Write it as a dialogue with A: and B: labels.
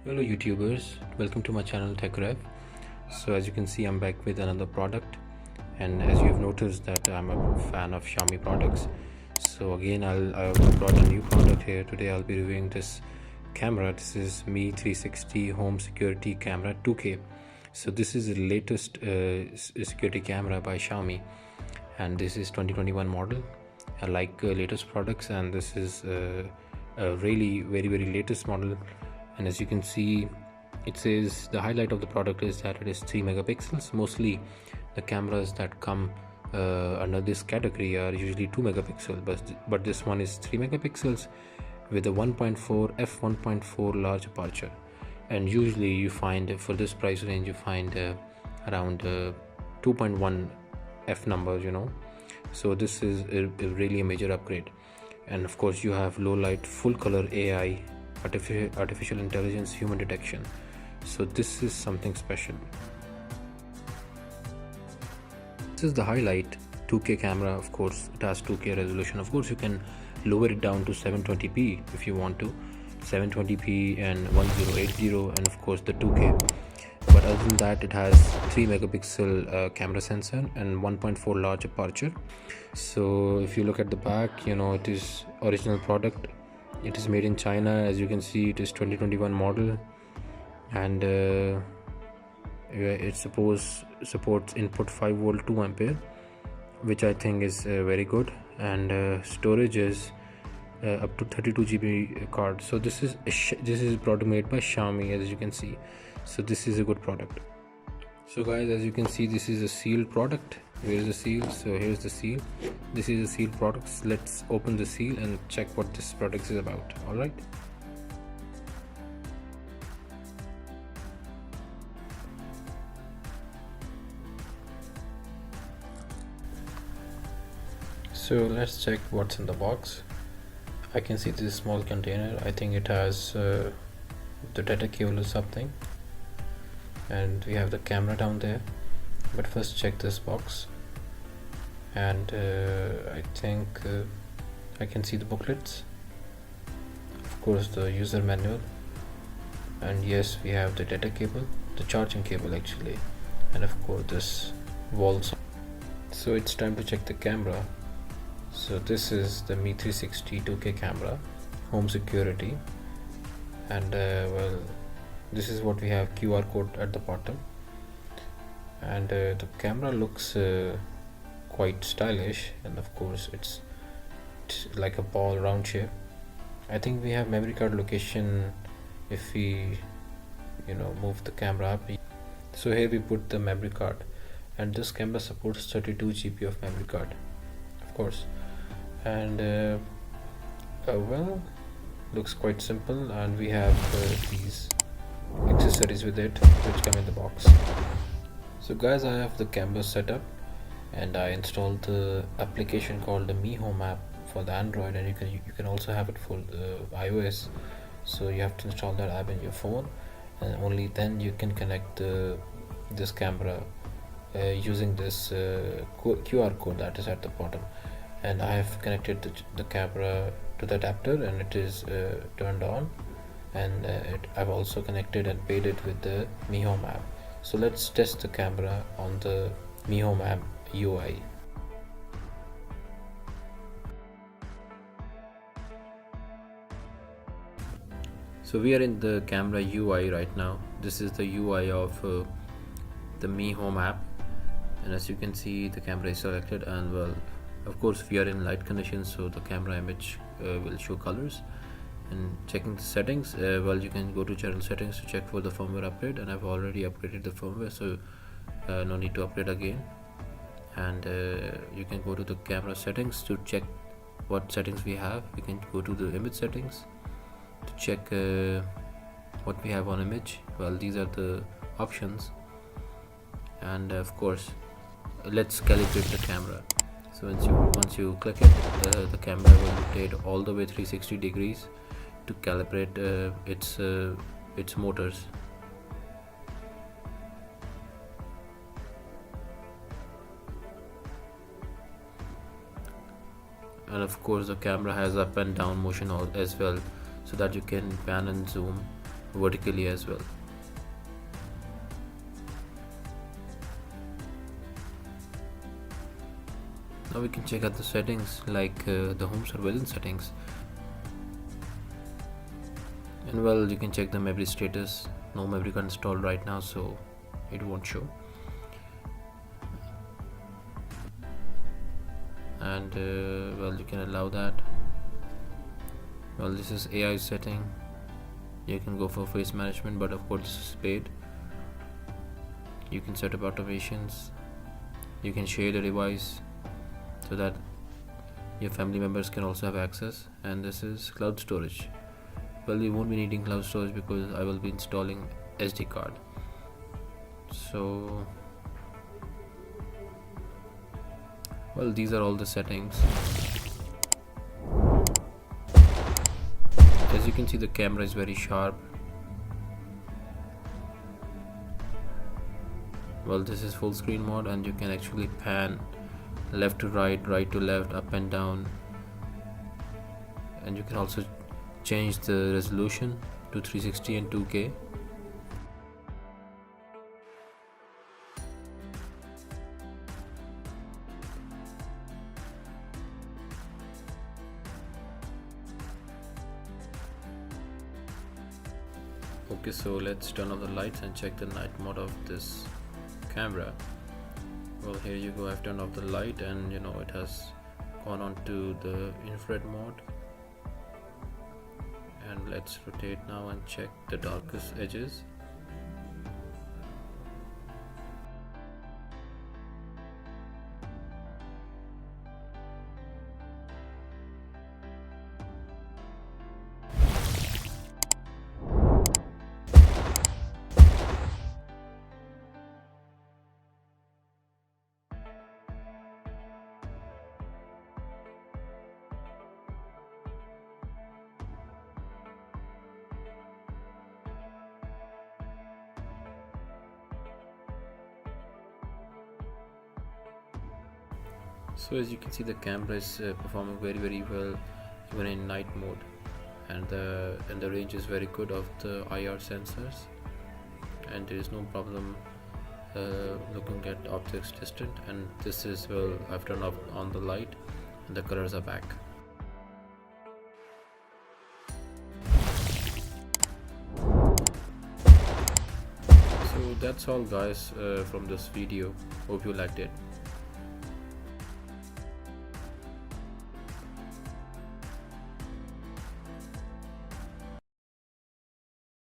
A: Hello YouTubers, welcome to my channel TechRev. So as you can see, I'm back with another product, and as you've noticed that I'm a fan of Xiaomi products. So again, I've brought a new product here. Today I'll be reviewing this camera. This is Mi 360 home security camera 2K. So this is the latest security camera by Xiaomi, and this is 2021 model. I like latest products, and this is a really very latest model. And as you can see, it says the highlight of the product is that it is 3 megapixels. Mostly the cameras that come under this category are usually 2 megapixels, but this one is 3 megapixels with a 1.4 f1.4 large aperture. And usually you find, for this price range, you find around 2.1 f numbers, so this is really a major upgrade. And of course you have low light, full color AI, artificial intelligence, human detection. So this is something special. This is the highlight. 2K camera, of course it has 2K resolution. Of course you can lower it down to 720p if you want to, 720p and 1080, and of course the 2K. But other than that, it has 3 megapixel camera sensor and 1.4 large aperture. So if you look at the back, it is original product. It is made in China. As you can see, it is 2021 model, and it supports input 5 volt 2 ampere, which I think is very good. And storage is up to 32 GB card. So this is product made by Xiaomi, as you can see. So this is a good product. So guys, as you can see, this is a sealed product. Where is the seal? So here's the seal. This is a sealed product. Let's open the seal and check what this product is about. All right. So let's check what's in the box. I can see this small container. I think it has the data cable or something, and we have the camera down there. But first check this box, and I think I can see the booklets, of course the user manual, and yes, we have the data cable, the charging cable actually, and of course this wall. So it's time to check the camera. So this is the Mi 360 2K camera, home security, and well, this is what we have, QR code at the bottom. And the camera looks quite stylish, and of course it's like a ball round shape. I think we have memory card location if we move the camera up. So here we put the memory card, and this camera supports 32 GB of memory card, of course. And well, looks quite simple. And we have these accessories with it which come in the box. So guys, I have the camera set up, and I installed the application called the Mi Home app for the Android, and you can also have it for the iOS. So you have to install that app in your phone, and only then you can connect this camera using this QR code that is at the bottom. And I have connected the camera to the adapter, and it is turned on, and I've also connected and paid it with the Mi Home app. So let's test the camera on the Mi Home app UI. So we are in the camera UI right now. This is the UI of the Mi Home app, and as you can see, the camera is selected, and well, of course we are in light conditions, so the camera image will show colors. And checking the settings, well, you can go to general settings to check for the firmware upgrade, and I've already upgraded the firmware, so no need to upgrade again. And you can go to the camera settings to check what settings we have. You can go to the image settings to check what we have on image. Well, these are the options. And of course, let's calibrate the camera. So once you click it, the camera will rotate all the way 360 degrees to calibrate its motors. And of course the camera has up and down motion as well, so that you can pan and zoom vertically as well. Now we can check out the settings, like the home surveillance settings, and well, you can check the memory status. No memory card installed right now, so it won't show. And well, you can allow that. Well, this is AI setting. You can go for face management, but of course this is paid. You can set up automations. You can share the device so that your family members can also have access. And this is cloud storage. Well, you won't be needing cloud storage because I will be installing SD card. So well, these are all the settings. As you can see, the camera is very sharp. Well, this is full screen mode, and you can actually pan left to right, right to left, up and down. And you can also change the resolution to 360 and 2K. Okay, so let's turn off the lights and check the night mode of this camera. Well, here you go. I've turned off the light, and it has gone on to the infrared mode. And let's rotate now and check the darkest edges. So as you can see, the camera is performing very well even in night mode, and the range is very good of the IR sensors, and there is no problem looking at objects distant. And this is, well, I've turned off on the light and the colors are back. So that's all guys from this video. Hope you liked it.